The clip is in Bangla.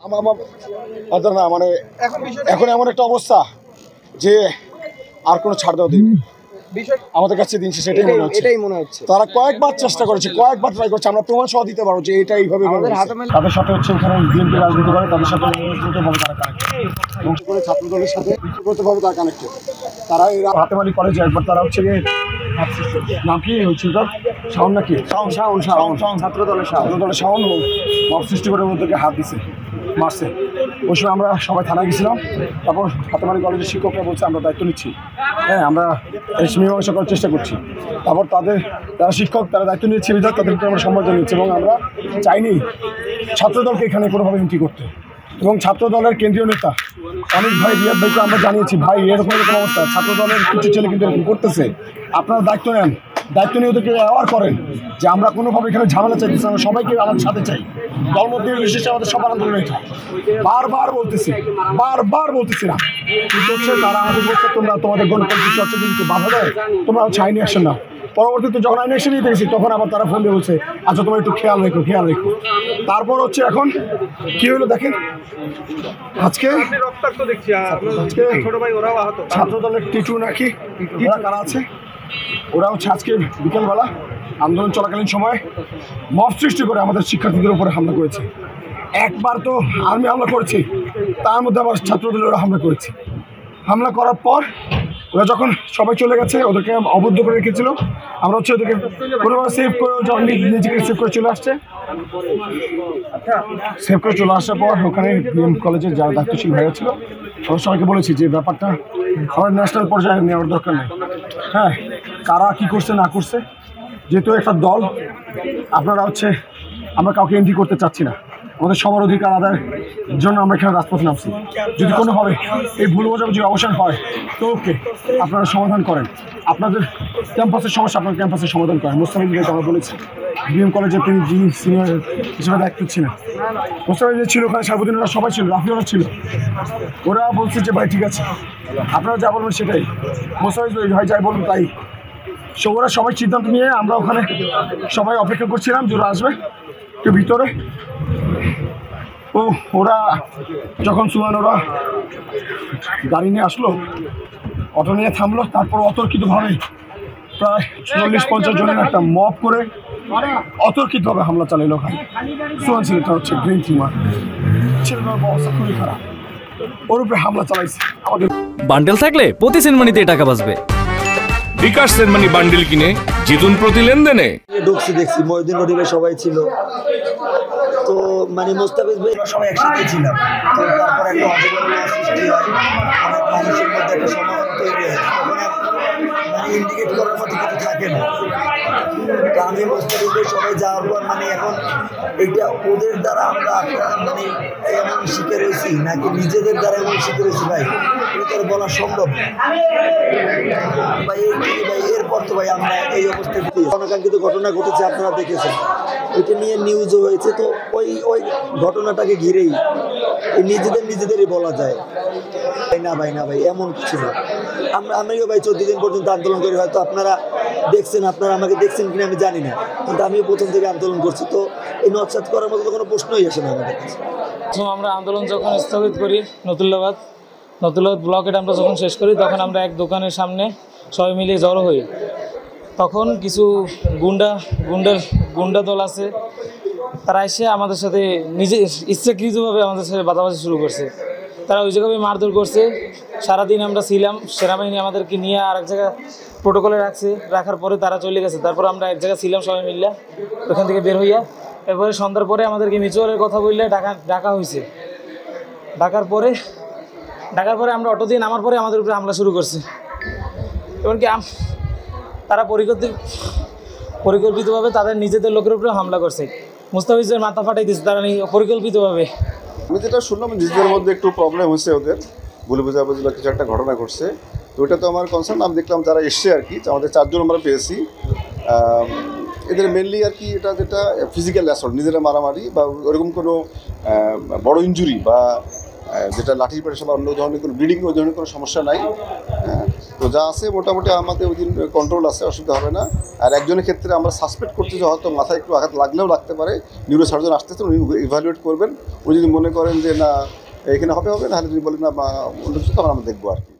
না মানে এখন এমন একটা অবস্থা যে আর কোনো ছাড় দেওয়া দিন আমাদের কাছে দিন সেটাই মনে হচ্ছে তারা কয়েকবার চেষ্টা করেছে কয়েকবার ট্রাই করছে আমরা প্রমাণ সহ দিতে পারবো যে এটা এইভাবে তাদের সাথে হচ্ছে ওখানে বিএনপি রাজনীতি করে তাদের সাথে তারা কানেক্টেড করে ছাত্র দলের সাথে ব্যক্তিগতভাবে তারা কানেক্টেড তারা এই হাতেমালি কলেজে একবার তারা হচ্ছে গিয়ে নাম কি হয়েছিল শাওন নাকি ছাত্র দলের শাওন মব সৃষ্টি করে ওদেরকে হাত দিছে মারছে ওই সময় আমরা সবাই থানায় গেছিলাম তারপর হাতেমালি কলেজের শিক্ষকরা বলছে আমরা দায়িত্ব নিচ্ছি হ্যাঁ আমরা মীমাংসা করার চেষ্টা করছি তারপর যারা শিক্ষক তারা দায়িত্ব নিয়েছে বিধায় তাদেরকে আমরা সম্মান জানিয়েছি এবং আমরা চাইনি ছাত্রদলকে এখানে কোনোভাবে এন্ট্রি করতে এবং ছাত্র দলের কেন্দ্রীয় নেতা অনেক ভাই রিয়াদ ভাইকে আমরা জানিয়েছি ভাই এরকম এরকম অবস্থা ছাত্র দলের কিছু ছেলে কিন্তু এরকম করতেছে আপনারা দায়িত্ব নেন দায়িত্ব নিয়ে ওদেরকে অ্যাওয়ার করেন যে আমরা কোনোভাবে এখানে ঝামেলা চাইতেছি আমরা সবাইকে আমাদের সাথে চাই দলমত বিশেষে আমাদের সবার আন্দোলন এটা বারবার বলতেছি না কিন্তু হচ্ছে তারা আমাদের বলছে তোমরা তোমাদের গণতান্ত্রিক চর্চা কিন্তু বাধা দেয় তোমরা হচ্ছে আইনি অ্যাকশন নাও পরবর্তীতে যখন আইনি অ্যাকশন নিতে গেছি তখন আবার তারা ফোন দিয়ে বলছে আচ্ছা তোমার একটু খেয়াল রেখো তারপর হচ্ছে এখন কি হলো দেখেন আজকে ছাত্র দলের টিটু নাকি কারা আছে ওরা হচ্ছে আজকে বিকেলবেলা আন্দোলন চলাকালীন সময় মব সৃষ্টি করে আমাদের শিক্ষার্থীদের উপরে হামলা করেছে একবার তো আর্মি হামলা করেছে তার মধ্যে আবার ছাত্রদলের ওরা হামলা করেছে হামলা করার পর ওরা যখন সবাই চলে গেছে ওদেরকে অবদ্ধ করে রেখেছিল আমরা হচ্ছে ওদেরকে কোনোভাবে সেভ করে যখন নিজেকে সেভ করে চলে আসছে সেভ করে চলে আসার পর ওখানে বিএম কলেজের যারা দায়িত্বশীল ভাইয়া ছিল আমরা সবাইকে বলেছি যে ব্যাপারটা আমার ন্যাশনাল পর্যায়ে নেওয়ার দরকার নেই হ্যাঁ কারা কী করছে না করছে যেহেতু একটা দল আপনারা হচ্ছে আমরা কাউকে এন্ট্রি করতে চাচ্ছি না আমাদের সবার অধিকার আদায়ের জন্য আমরা এখানে রাজপথে নামছি যদি কোনোভাবে এই ভুল বোঝাবুঝি অবসান হয় তো ওকে আপনারা সমাধান করেন আপনাদের ক্যাম্পাসের সমস্যা আপনার ক্যাম্পাসের সমাধান করেন মোস্তাফিজকে আমরা বলেছি বিএম কলেজে তিনি যিনি সিনিয়র হিসেবে দায়িত্ব ছিলেন মোস্তাফিজ ছিল ওখানে সার্বজনীনরা সবাই ছিল রাফিওরা ছিল ওরা বলছে যে ভাই ঠিক আছে আপনারা যা বলবেন সেটাই মোস্তাফিজ ভাই যাই বলবেন তাই ওরা সবাই সিদ্ধান্ত নিয়ে আমরা ওখানে সবাই অপেক্ষা করছিলাম যে ওরা আসবে কেউ ভিতরে ওরা যখন ওরা গাড়ি নিয়ে আসলো অটো নিয়ে থামলো তারপর অতর্কিতভাবে প্রায় 40-50 জনের একটা মব করে অতর্কিতভাবে হামলা চালাইলো ওখানে সুয়ান ছেলেটা হচ্ছে গ্রিন টিমার ছেলেটার অবস্থা খুবই খারাপ ওর উপরে হামলা চালাইছে আমাদের বান্ডেল থাকলে প্রতি সেনমানিতে টাকা বাঁচবে বিকাশ সেনমানি বান্ডেল কিনে জিতুন প্রতি লেনদেনে ঢুকছি দেখছি মহিউদ্দিন রহিমের সবাই ছিল তো মানে মোস্তাফিজ ভাই সবাই একসাথে ছিলাম তো তারপর একটা অজগরণা সৃষ্টি হয় অনেক মানুষের মধ্যে একটা সমাধান তৈরি হয় তখন আর মানে ইন্ডিকেট করার মতো কিছু থাকে না আমি মোস্তাফিজ ভাই সবাই যাওয়ার পর মানে এখন এটা ওদের দ্বারা আমরা মানে এমন শিখে রয়েছি নাকি নিজেদের দ্বারা এমন শিখে রয়েছি ভাই এটা তো বলা সম্ভব ভাই এরপর তো ভাই আমরা এই অবস্থায় অনাকাঙ্ক্ষিত ঘটনা ঘটেছে আপনারা দেখেছেন এটা নিয়ে নিউজও হয়েছে তো ওই ঘটনাটাকে ঘিরেই নিজেদেরই বলা যায় ভাই না ভাই এমন কিছু না আমিও ভাই 14 দিন পর্যন্ত আন্দোলন করি হয়তো আপনারা দেখছেন আপনারা আমাকে দেখছেন কিনা আমি জানি না কিন্তু আমিও প্রথম থেকে আন্দোলন করছি তো এই নৎসাৎ করার মতো তো কোনো প্রশ্নই আসে না আমাদের কাছে আমরা আন্দোলন যখন স্থগিত করি নতুল্লাবাদ ব্লকেট আমরা যখন শেষ করি তখন আমরা এক দোকানের সামনে সবাই মিলে জড়ো হই তখন কিছু গুন্ডা দল আছে তারা এসে আমাদের সাথে ইচ্ছাকৃতভাবে আমাদের সাথে বাধাবাধি শুরু করছে তারা ওই জায়গায় মারধর করছে সারাদিন আমরা ছিলাম সেনাবাহিনী আমাদেরকে নিয়ে আর এক জায়গায় প্রোটোকলে রাখার পরে তারা চলে গেছে তারপর আমরা এক জায়গায় ছিলাম সবাই মিলে ওখান থেকে বের হইয়া এরপরে সন্ধ্যার পরে আমাদেরকে মিউচুয়ালের কথা বললে ডাকা হয়েছে ডাকার পরে আমরা অটো দিয়ে নামার পরে আমাদের উপরে হামলা শুরু করছে এমনকি তারা পরিকল্পিতভাবে তাদের নিজেদের লোকের উপরে হামলা করছে মুস্তাফিজের মাথা ফাটাই দিচ্ছে তারা পরিকল্পিতভাবে আমি যেটা শুনলাম নিজেদের মধ্যে একটু প্রবলেম হচ্ছে ওদের ভুলে বোঝাবুঝি বা কিছু একটা ঘটনা ঘটছে তো ওইটা তো আমার কনসার্ন আমি দেখলাম যারা এসছে আর কি আমাদের 4 জন আমরা পেয়েছি এদের মেনলি আর কি এটা যেটা ফিজিক্যাল অ্যাসল্ট নিজেরা মারামারি বা ওরকম কোনো বড় ইনজুরি বা যেটা লাঠির প্রেশার বা অন্য ধরনের কোনো ব্লিডিং ওই ধরনের কোনো সমস্যা নাই। হ্যাঁ, তো যা আছে মোটামুটি আমাদের ওই দিন কন্ট্রোল আছে, অসুবিধা হবে না। আর একজনের ক্ষেত্রে আমরা সাসপেক্ট করছি যে হয়তো মাথায় একটু আঘাত লাগলেও লাগতে পারে, নিউরো সার্জন আসতেছে, উনি ইভ্যালুয়েট করবেন। উনি যদি মনে করেন যে না এখানে হবে, নাহলে যদি বলেন না বা অন্য কিছু, তখন আমরা দেখবো আর কি।